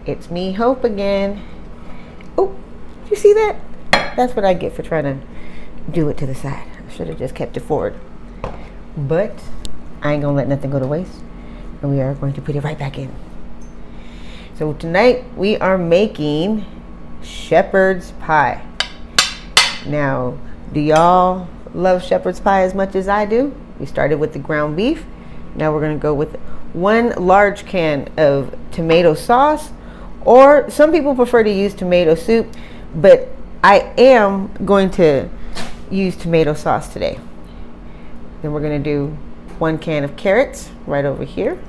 It's me, Hope, again. Oh, you see that? That's what I get for trying to do it to the side. I should have just kept it forward. But I ain't gonna let nothing go to waste. And we are going to put it right back in. So tonight we are making shepherd's pie. Now, do y'all love shepherd's pie as much as I do? We started with the ground beef. Now we're gonna go with 1 large can of tomato sauce, or some people prefer to use tomato soup, but I am going to use tomato sauce today. Then we're gonna do 1 can of carrots right over here.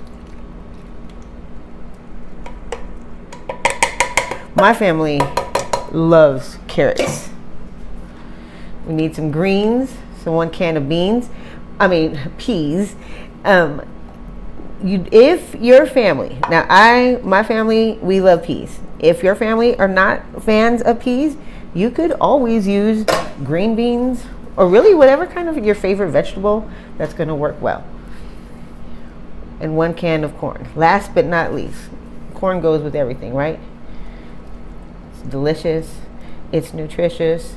My family loves carrots. We need some greens, so 1 can of peas. If your family, my family, we love peas. If your family are not fans of peas, you could always use green beans, or really whatever kind of your favorite vegetable that's going to work well. And 1 can of corn. Last but not least, corn goes with everything, right? It's delicious. It's nutritious.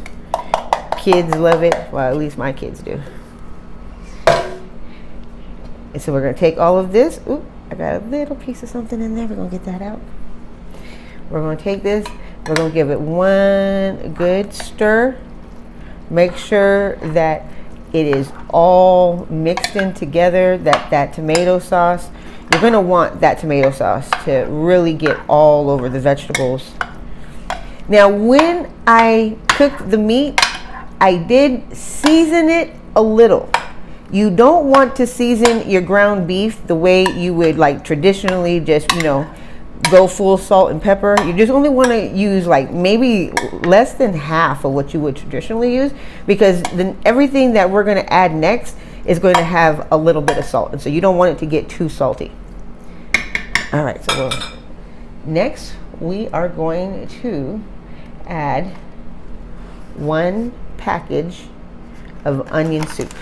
Kids love it. Well, at least my kids do. And so we're going to take all of this. Ooh, I got a little piece of something in there. We're going to get that out. We're going to take this. We're going to give it 1 good stir. Make sure that it is all mixed in together, that tomato sauce. You're going to want that tomato sauce to really get all over the vegetables. Now, when I cooked the meat, I did season it a little. You don't want to season your ground beef the way you would like traditionally, just, go full salt and pepper. You just only want to use like maybe less than half of what you would traditionally use, because then everything that we're going to add next is going to have a little bit of salt. And so you don't want it to get too salty. All right, so next we are going to add 1 package of onion soup.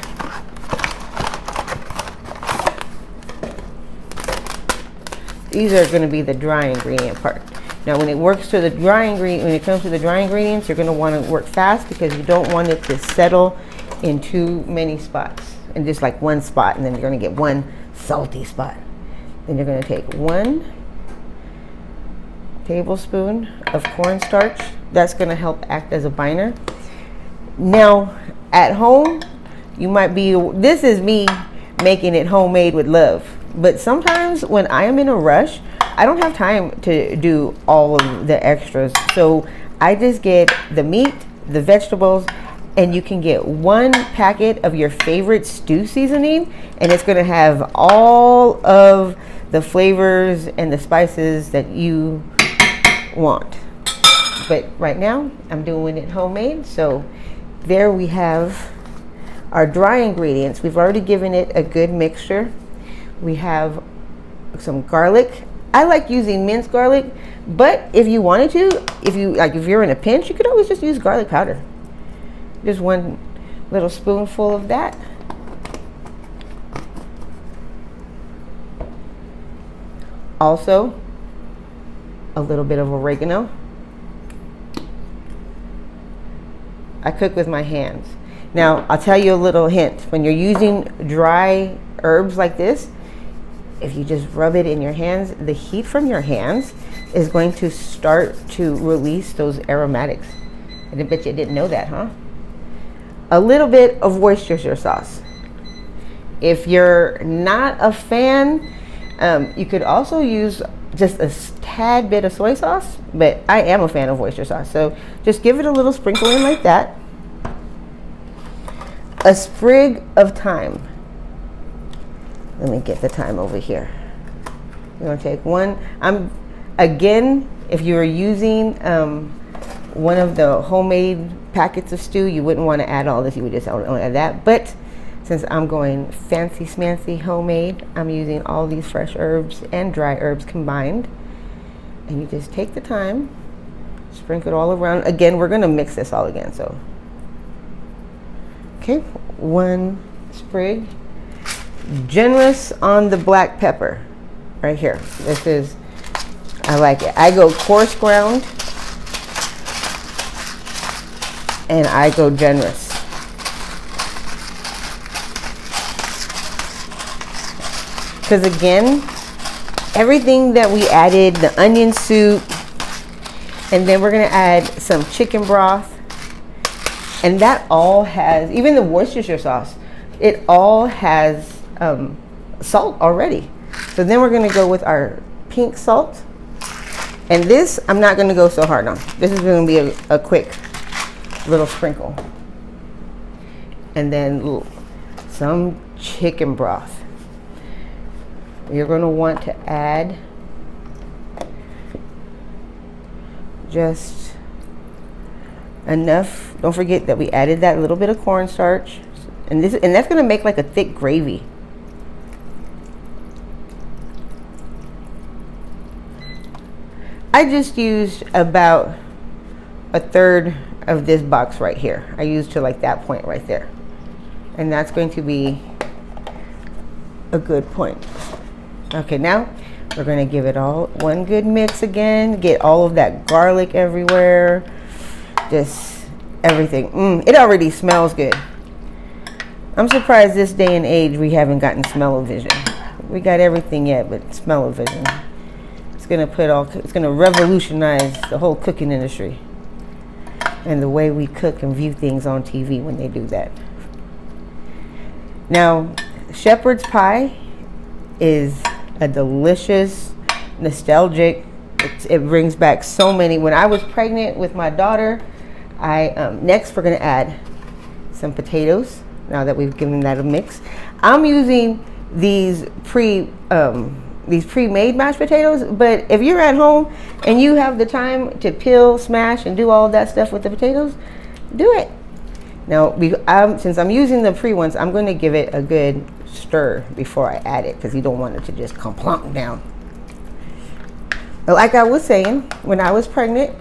These are going to be the dry ingredient part. Now, when it comes to the dry ingredients, you're going to want to work fast, because you don't want it to settle in too many spots, and just like 1 spot, and then you're going to get 1 salty spot. Then you're going to take 1 tablespoon of cornstarch. That's going to help act as a binder. Now, at home, this is me making it homemade with love. But sometimes when I am in a rush, I don't have time to do all of the extras. So I just get the meat, the vegetables, and you can get 1 packet of your favorite stew seasoning, and it's going to have all of the flavors and the spices that you want. But right now, I'm doing it homemade. So there we have our dry ingredients. We've already given it a good mixture. We have some garlic. I like using minced garlic, but if you wanted to, if you're in a pinch, you could always just use garlic powder. Just 1 little spoonful of that. Also, a little bit of oregano. I cook with my hands. Now, I'll tell you a little hint. When you're using dry herbs like this, if you just rub it in your hands, the heat from your hands is going to start to release those aromatics. I bet you didn't know that, huh? A little bit of Worcestershire sauce. If you're not a fan, you could also use just a tad bit of soy sauce, but I am a fan of Worcestershire sauce. So just give it a little sprinkle in like that. A sprig of thyme. Let me get the thyme over here. You're going to take 1. Again, if you were using 1 of the homemade packets of stew, you wouldn't want to add all this. You would just only add that. But since I'm going fancy smancy homemade, I'm using all these fresh herbs and dry herbs combined. And you just take the thyme, sprinkle it all around. Again, we're going to mix this all again. So, okay, 1 sprig. Generous on the black pepper right here. This is I like it. I go coarse ground and I go generous. Because again, everything that we added, the onion soup, and then we're gonna add some chicken broth, and that all has, even the Worcestershire sauce, it all has salt already. So then we're gonna go with our pink salt. And this, I'm not gonna go so hard on. This is gonna be a quick little sprinkle. And then some chicken broth. You're gonna want to add just enough. Don't forget that we added that little bit of cornstarch. And that's gonna make like a thick gravy. I just used about a third of this box right here. I used to like that point right there. And that's going to be a good point. Okay, now we're gonna give it all one good mix again. Get all of that garlic everywhere. Just everything. It already smells good. I'm surprised this day and age we haven't gotten smell-o-vision. We got everything yet, but smell-o-vision. It's gonna revolutionize the whole cooking industry and the way we cook and view things on TV when they do that. Now, shepherd's pie is a delicious, nostalgic. It brings back so many. When I was pregnant with my daughter, next we're gonna add some potatoes. Now that we've given that a mix, I'm using these pre-made mashed potatoes, but if you're at home and you have the time to peel, smash, and do all of that stuff with the potatoes, do it. Now, since I'm using the pre ones, I'm going to give it a good stir before I add it, because you don't want it to just come plunk down. But like I was saying, when I was pregnant,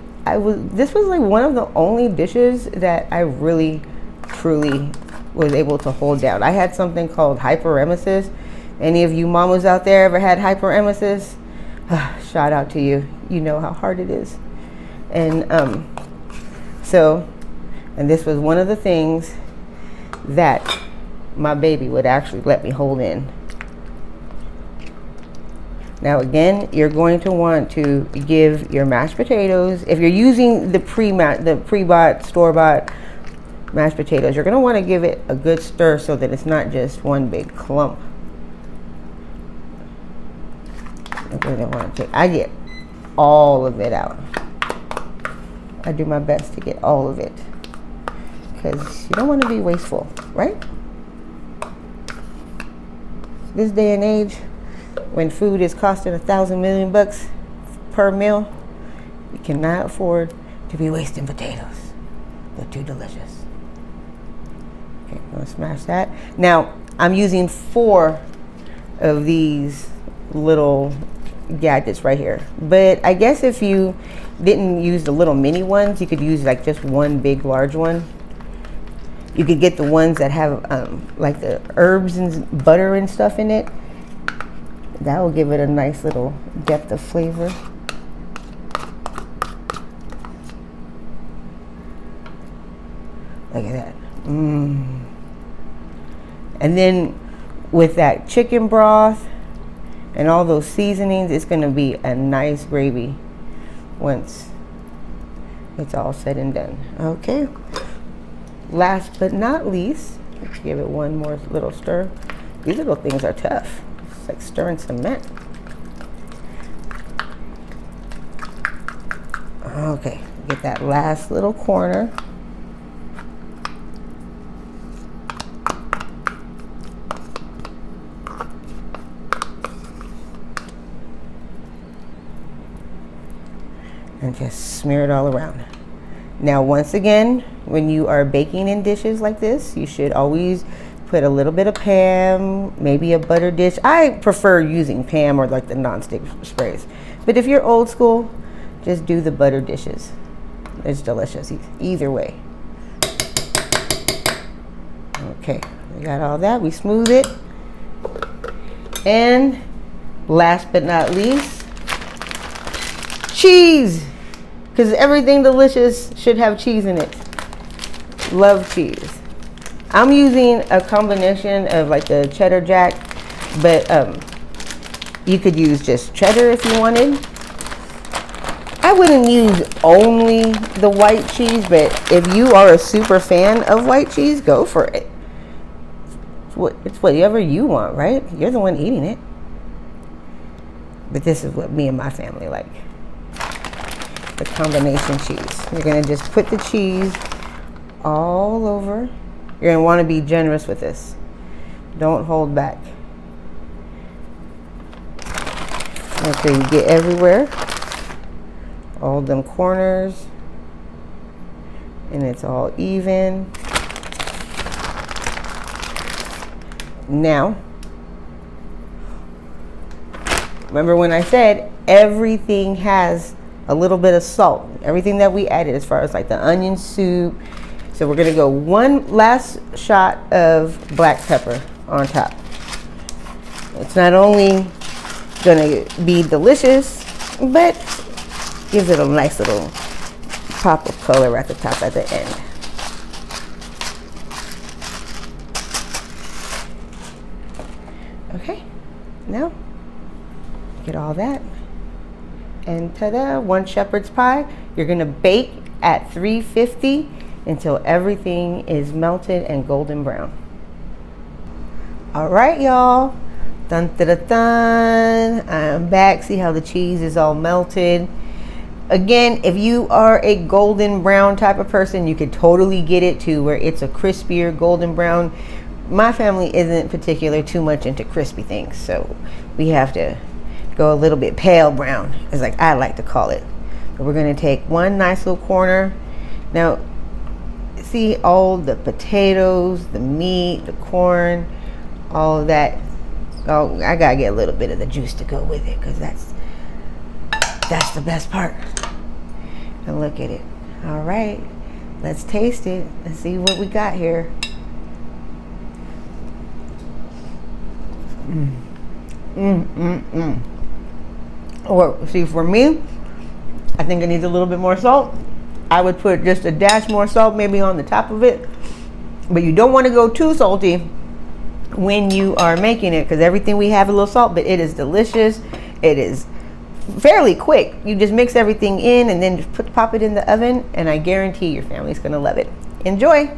this was like one of the only dishes that I really, truly was able to hold down. I had something called hyperemesis. Any of you mamas out there ever had hyperemesis? Shout out to you. You know how hard it is. And and this was one of the things that my baby would actually let me hold in. Now again, you're going to want to give your mashed potatoes, if you're using the pre-bought, store-bought mashed potatoes, you're going to want to give it a good stir so that it's not just one big clump. I get all of it out. I do my best to get all of it, because you don't want to be wasteful, right? This day and age, when food is costing $1,000 million per meal, you cannot afford to be wasting potatoes. They're too delicious. Okay, I'm gonna smash that. Now, I'm using 4 of these little gadgets right here, but I guess if you didn't use the little mini ones, you could use like just one big large one. You could get the ones that have like the herbs and butter and stuff in it. That will give it a nice little depth of flavor. Look at that. And then with that chicken broth and all those seasonings, it's going to be a nice gravy once it's all said and done. Okay. Last but not least, let's give it one more little stir. These little things are tough. It's like stirring cement. Okay, get that last little corner. And just smear it all around. Now, once again, when you are baking in dishes like this, you should always put a little bit of Pam, maybe a butter dish. I prefer using Pam or like the non-stick sprays. But if you're old school, just do the butter dishes. It's delicious either way. Okay, we got all that. We smooth it. And last but not least, cheese, because everything delicious should have cheese in it. Love cheese. I'm using a combination of like the cheddar jack, but you could use just cheddar if you wanted. I wouldn't use only the white cheese, but if you are a super fan of white cheese, go for it. It's whatever you want, right? You're the one eating it. But this is what me and my family like. The combination cheese. You're gonna just put the cheese all over. You're gonna wanna be generous with this. Don't hold back. Make sure you get everywhere. All them corners. And it's all even. Now, remember when I said everything has a little bit of salt? Everything that we added as far as like the onion soup. So we're gonna go one last shot of black pepper on top. It's not only gonna be delicious, but gives it a nice little pop of color at the top at the end. Okay, now get all that. And ta-da, one shepherd's pie. You're gonna bake at 350 until everything is melted and golden brown. All right, y'all. Dun, dun, dun, dun. I'm back. See how the cheese is all melted. Again, if you are a golden brown type of person, you could totally get it to where it's a crispier golden brown. My family isn't particular too much into crispy things, so we have to go a little bit pale brown, is like I like to call it. But we're gonna take one nice little corner. Now, see all the potatoes, the meat, the corn, all of that. Oh, I gotta get a little bit of the juice to go with it, because that's the best part. And look at it. All right, let's taste it. Let's see what we got here. Or see, for me, I think it needs a little bit more salt. I would put just a dash more salt maybe on the top of it, but you don't want to go too salty when you are making it, because everything we have a little salt, but it is delicious. It is fairly quick. You just mix everything in and then just pop it in the oven, and I guarantee your family's gonna love it. Enjoy.